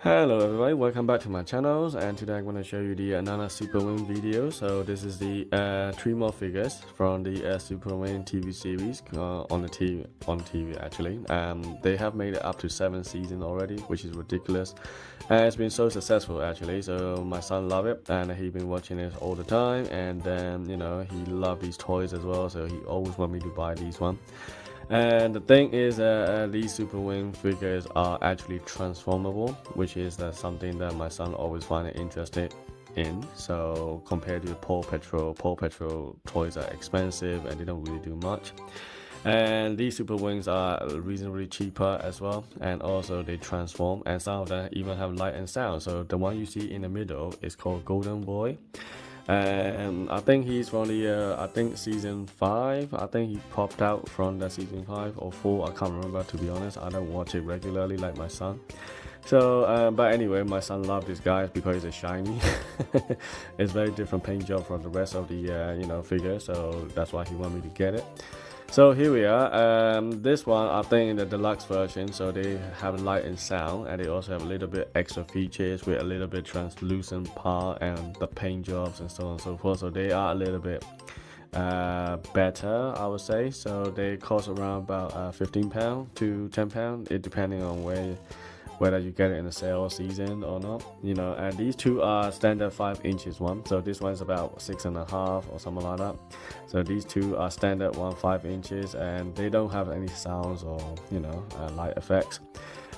Hello everybody, welcome back to my channels, and today I'm going to show you the another Super Wing video. So this is the 3 more figures from the Super Wing TV series on TV actually. They have made it up to 7 seasons already, which is ridiculous, and it's been so successful actually. So my son loved it, and he's been watching it all the time, and he loved these toys as well, so he always wanted me to buy these one. And the thing is, these Super Wing figures are actually transformable, which is something that my son always find interested in. So compared to Paw Patrol toys are expensive and they don't really do much. And these Super Wings are reasonably cheaper as well, and also they transform, and some of them even have light and sound. So the one you see in the middle is called Golden Boy. And I think he's from the season 5. I think he popped out from the season 5 or 4. I can't remember, to be honest. I don't watch it regularly like my son. So but anyway, my son loved this guy because it's shiny. It's very different paint job from the rest of the figure, so that's why he wanted me to get it. So here we are. This one, I think in the deluxe version, so they have light and sound, and they also have a little bit extra features with a little bit translucent part and the paint jobs and so on and so forth. So they are a little bit better, I would say. So they cost around about £15 to £10, it depending on whether you get it in a sale season or not, and these two are standard 5 inches one, so this one's about 6.5 or something like that. So these two are standard 5 inches, and they don't have any sounds or light effects.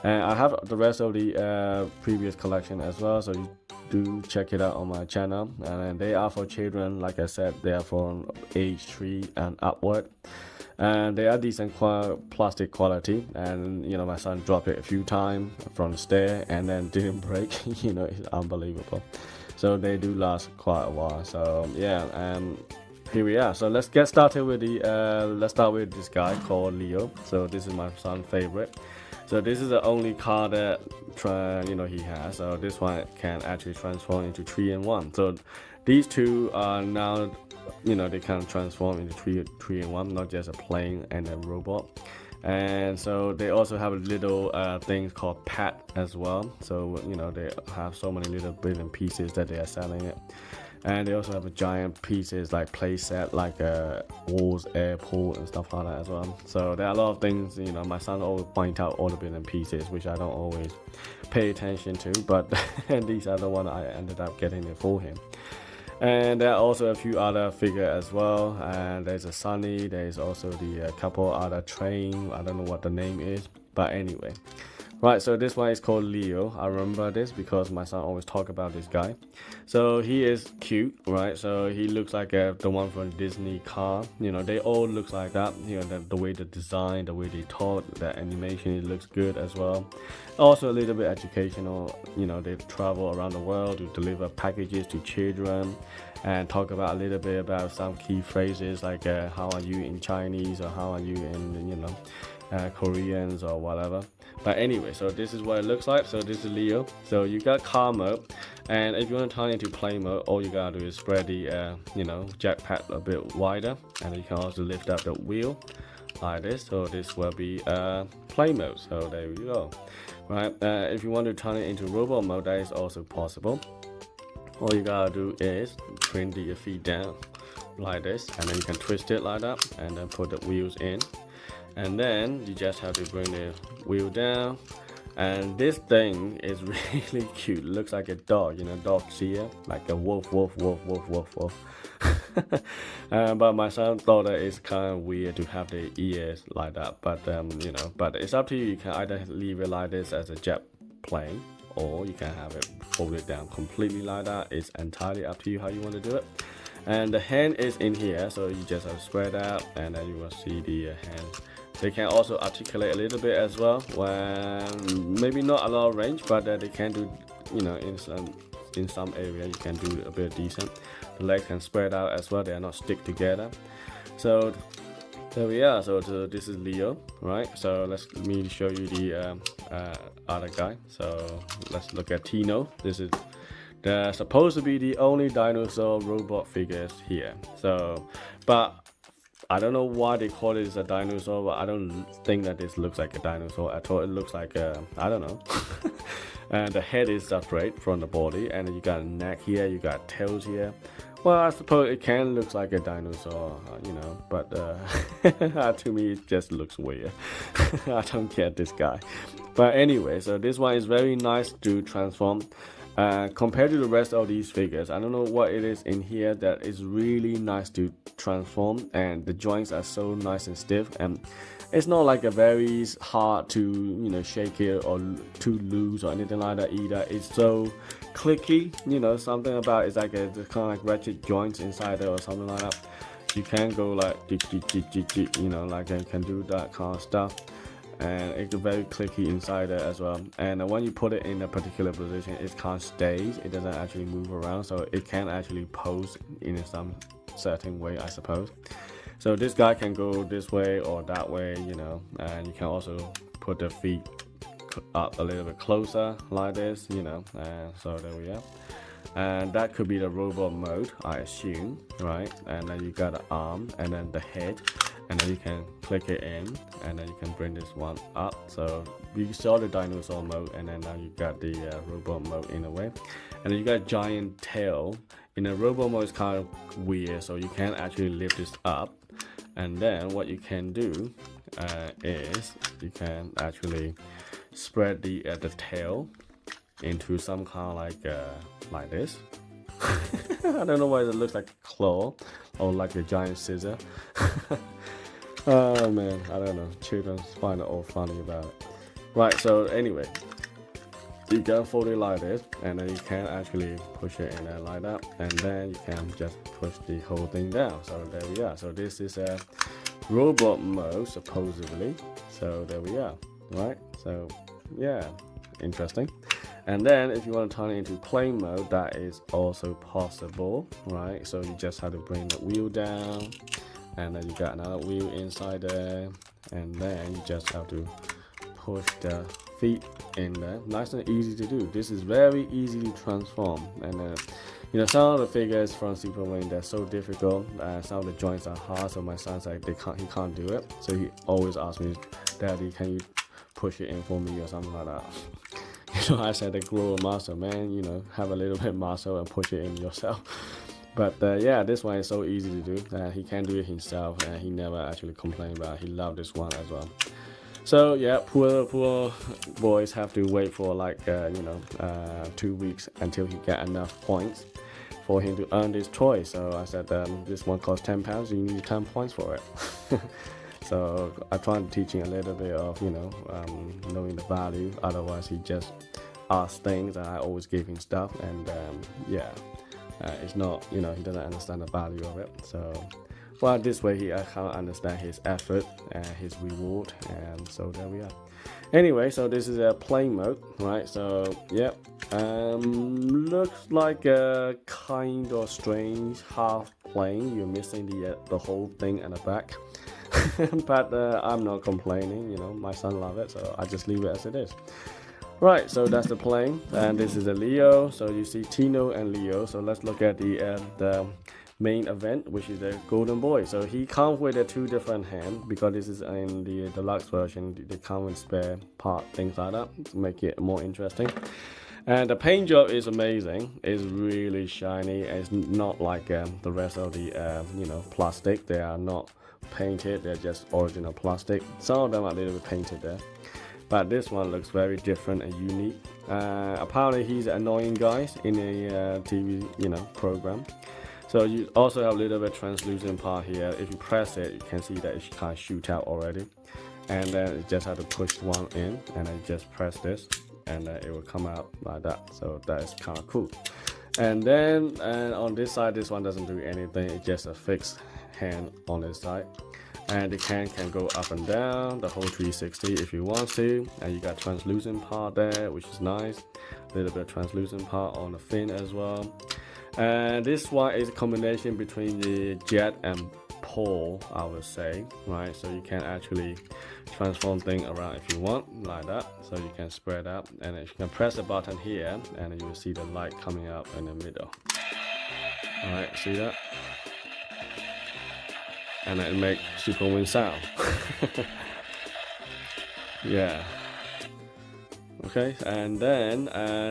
And I have the rest of the previous collection as well, so you do check it out on my channel. And they are for children, like I said, they are from age 3 and upward. And they are decent plastic quality, and my son dropped it a few times from the stair and then didn't break. It's unbelievable. So they do last quite a while. So yeah, here we are. So let's get started with let's start with this guy called Leo. So this is my son's favorite. So this is the only car that he has. So this one can actually transform into 3-in-1. So these two are now they can transform into 3-in-1, not just a plane and a robot. And so they also have a little things called pad as well. So they have so many little bits and pieces that they are selling it. And they also have a giant pieces like play set, like walls, airport and stuff like that as well. So there are a lot of things, my son always point out all the bits and pieces, which I don't always pay attention to, but these are the ones I ended up getting it for him. And there are also a few other figures as well, and there's a Sunny, there's also the couple other train, I don't know what the name is, but anyway. Right, so this one is called Leo. I remember this because my son always talk about this guy. So he is cute, right? So he looks like the one from Disney car. They all look like that. The way the design, the way they talk, the animation, it looks good as well. Also a little bit educational. They travel around the world to deliver packages to children and talk about a little bit about some key phrases like how are you in Chinese, or how are you in Koreans or whatever. But anyway, so this is what it looks like. So this is Leo. So you got car mode, and if you want to turn into plane mode, all you gotta do is spread the jack pad a bit wider, and you can also lift up the wheel like this. So this will be plane mode. So there you go. Right. If you want to turn it into robot mode, that is also possible. All you gotta do is bring the feet down like this, and then you can twist it like that, and then put the wheels in. And then you just have to bring the wheel down, and this thing is really cute. It looks like a dog, dog cheer, like a wolf. But my son thought that it's kind of weird to have the ears like that, but but it's up to you. You can either leave it like this as a jet plane, or you can have it folded down completely like that. It's entirely up to you how you want to do it. And the hand is in here, so you just have to spread out, and then you will see the hand. They can also articulate a little bit as well, when maybe not a lot of range, but they can do, in some area you can do a bit decent. The legs can spread out as well, they are not stick together. So there we are. So this is Leo, right? So let me show you the other guy. So let's look at Tino. This is supposed to be the only dinosaur robot figures here. So, but I don't know why they call it a dinosaur, but I don't think that this looks like a dinosaur at all. It looks like I don't know. and the head is separate from the body, and you got a neck here, you got tails here. Well, I suppose it can look like a dinosaur, you know, but to me it just looks weird. I don't get this guy. But anyway, so this one is very nice to transform. Compared to the rest of these figures, I don't know what it is in here that is really nice to transform, and the joints are so nice and stiff, and it's not like a very hard to, you know, shake it or too loose or anything like that either. It's so clicky, you know, something about it's like a kind of like ratchet joints inside there or something like that. You can go like you know, like you can do that kind of stuff, and it's very clicky inside there as well. And when you put it in a particular position, it can't stay, it doesn't actually move around, so it can actually pose in some certain way, I suppose. So this guy can go this way or that way, you know, and you can also put the feet up a little bit closer like this, you know, and so there we are. And that could be the robot mode, I assume, right? And then you got the arm and then the head, and then you can click it in, and then you can bring this one up. So you saw the dinosaur mode, and then now you got the robot mode in a way. And then you got a giant tail. In a robot mode, it's kind of weird, so you can actually lift this up. And then what you can do is you can actually spread the tail into some kind of like this. I don't know why it looks like a claw or like a giant scissor. Oh man, I don't know. Children find it all funny about it. Right, so anyway, you can fold it like this, and then you can actually push it in there like that, and then you can just push the whole thing down. So there we are. So this is a robot mode supposedly. So there we are, right? So yeah, interesting. And then if you want to turn it into plane mode, that is also possible, right? So you just have to bring the wheel down, and then you got another wheel inside there, and then you just have to push the feet in there. Nice and easy to do. This is very easy to transform. And you know, some of the figures from Super Wing, they're so difficult. Some of the joints are hard, so my son's like he can't do it, so he always asks me, Daddy, can you push it in for me or something like that. You know, I said, grow a muscle, man, you know, have a little bit of muscle and push it in yourself. But yeah, this one is so easy to do. He can do it himself, and he never actually complained about it. He loved this one as well. So yeah, poor boys have to wait for like 2 weeks until he get enough points for him to earn this toy. So I said, this one costs £10, you need 10 points for it. So I tried to teach him a little bit of, you know, knowing the value. Otherwise he just asks things, and I always give him stuff, and it's not, you know, he doesn't understand the value of it. So well, this way I kind of understand his effort and his reward, and so there we are. Anyway, so this is a plane mode, right? So yeah, looks like a kind of strange half plane. You're missing the whole thing in the back. But I'm not complaining, you know, my son loves it, so I just leave it as it is. Right, so that's the plane, and this is a Leo. So you see Tino and Leo. So let's look at the main event, which is the golden boy. So he comes with a 2 different hands, because this is in the deluxe version. They come with spare part, things like that, to make it more interesting. And the paint job is amazing. It's really shiny. It's not like the rest of the plastic. They are not painted, they're just original plastic. Some of them are a little bit painted there, but this one looks very different and unique. Apparently he's annoying guys in a TV, you know, program. So you also have a little bit translucent part here. If you press it, you can see that it kind of shoot out already, and then you just have to push one in, and then just press this, and it will come out like that. So that is kind of cool. And then on this side, this one doesn't do anything. It's just a fixed hand on this side, and the can go up and down the whole 360 if you want to. And you got translucent part there, which is nice. A little bit of translucent part on the fin as well. And this one is a combination between the jet and pole, I would say, right? So you can actually transform things around if you want, like that. So you can spread out, and you can press the button here, and you will see the light coming out in the middle. All right, see that? And it makes super wind sound. Yeah. Okay, and then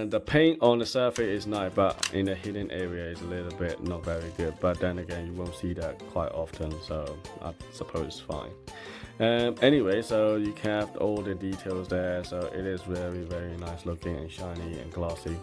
the paint on the surface is nice, but in the hidden area is a little bit not very good. But then again, you won't see that quite often, so I suppose it's fine. Anyway, so you have all the details there, so it is very nice looking and shiny and glossy.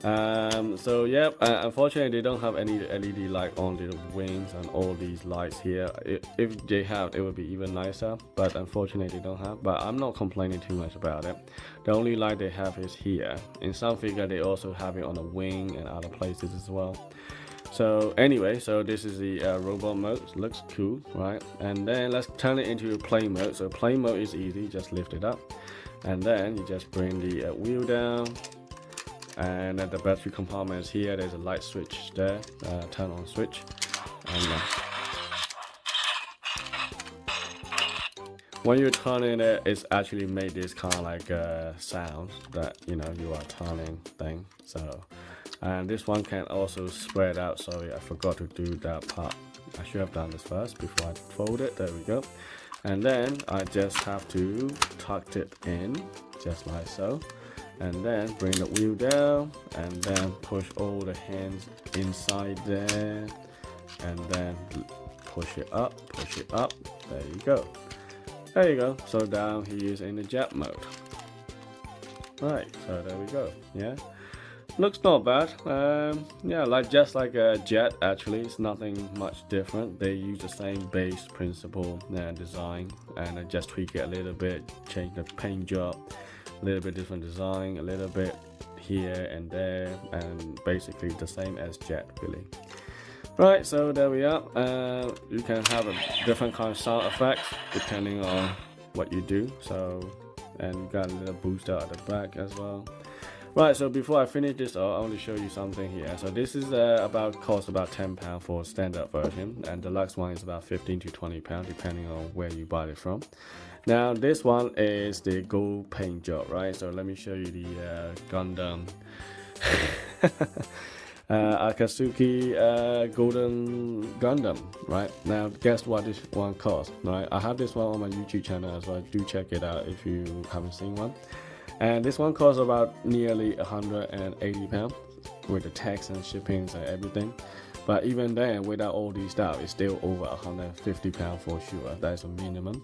So yeah, unfortunately they don't have any LED light on the wings and all these lights here. If they have, it would be even nicer, but unfortunately they don't have. But I'm not complaining too much about it. The only light they have is here. In some figure they also have it on the wing and other places as well. So anyway, so this is the robot mode. Looks cool, right? And then let's turn it into plane mode. So plane mode is easy, just lift it up, and then you just bring the wheel down. And at the battery compartment is here. There's a light switch there, turn on switch, and when you're turning it, it's actually made this kind of like sound that you know you are turning thing. So, and this one can also spread out. Sorry, I forgot to do that part. I should have done this first before I fold it. There we go. And then I just have to tuck it in, just like so. And then bring the wheel down and then push all the hands inside there and then push it up. There you go. So down he is in the jet mode. Right, so there we go. Yeah, looks not bad. Yeah, just like a jet. Actually, it's nothing much different. They use the same base principle and design, and I just tweak it a little bit, change the paint job, a little bit different design, a little bit here and there, and basically the same as jet, really. Right, so there we are. You can have a different kind of sound effects depending on what you do. So, and you got a little booster at the back as well. Right, so before I finish this off, I want to show you something here. So this is cost about £10 for standard version, and deluxe one is about £15 to £20 depending on where you buy it from. Now this one is the gold paint job, right? So let me show you the Gundam Akatsuki golden Gundam, right? Now guess what this one costs, right? I have this one on my YouTube channel as well. Do check it out if you haven't seen one. And this one costs about nearly £180 with the tax and shippings and everything. But even then, without all these stuff, it's still over £150 for sure. That's a minimum.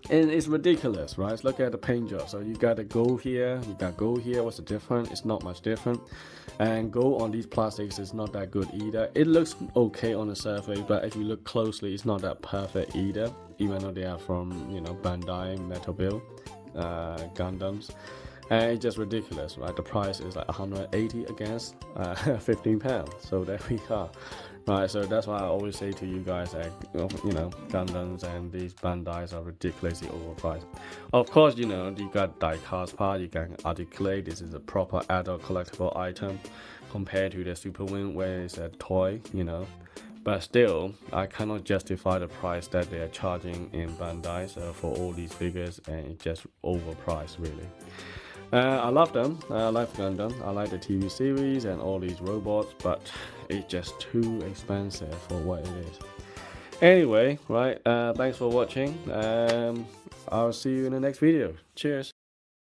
And it's ridiculous, right? Look at the paint job. So you got the gold here, you got gold here. What's the difference? It's not much different. And gold on these plastics is not that good either. It looks okay on the surface, but if you look closely, it's not that perfect either. Even though they are from, you know, Bandai Metal Build Gundams. And it's just ridiculous, right? The price is like 180 against £15. So there we are. Right, so that's why I always say to you guys that, you know, Gundams and these Bandais are ridiculously overpriced. Of course, you know, you got die-cast part, you can articulate, this is a proper adult collectible item compared to the Super Wing where it's a toy, you know. But still, I cannot justify the price that they are charging in Bandai for all these figures, and it's just overpriced, really. I love them. I like Gundam. I like the TV series and all these robots, but it's just too expensive for what it is. Anyway, right, thanks for watching. I'll see you in the next video. Cheers.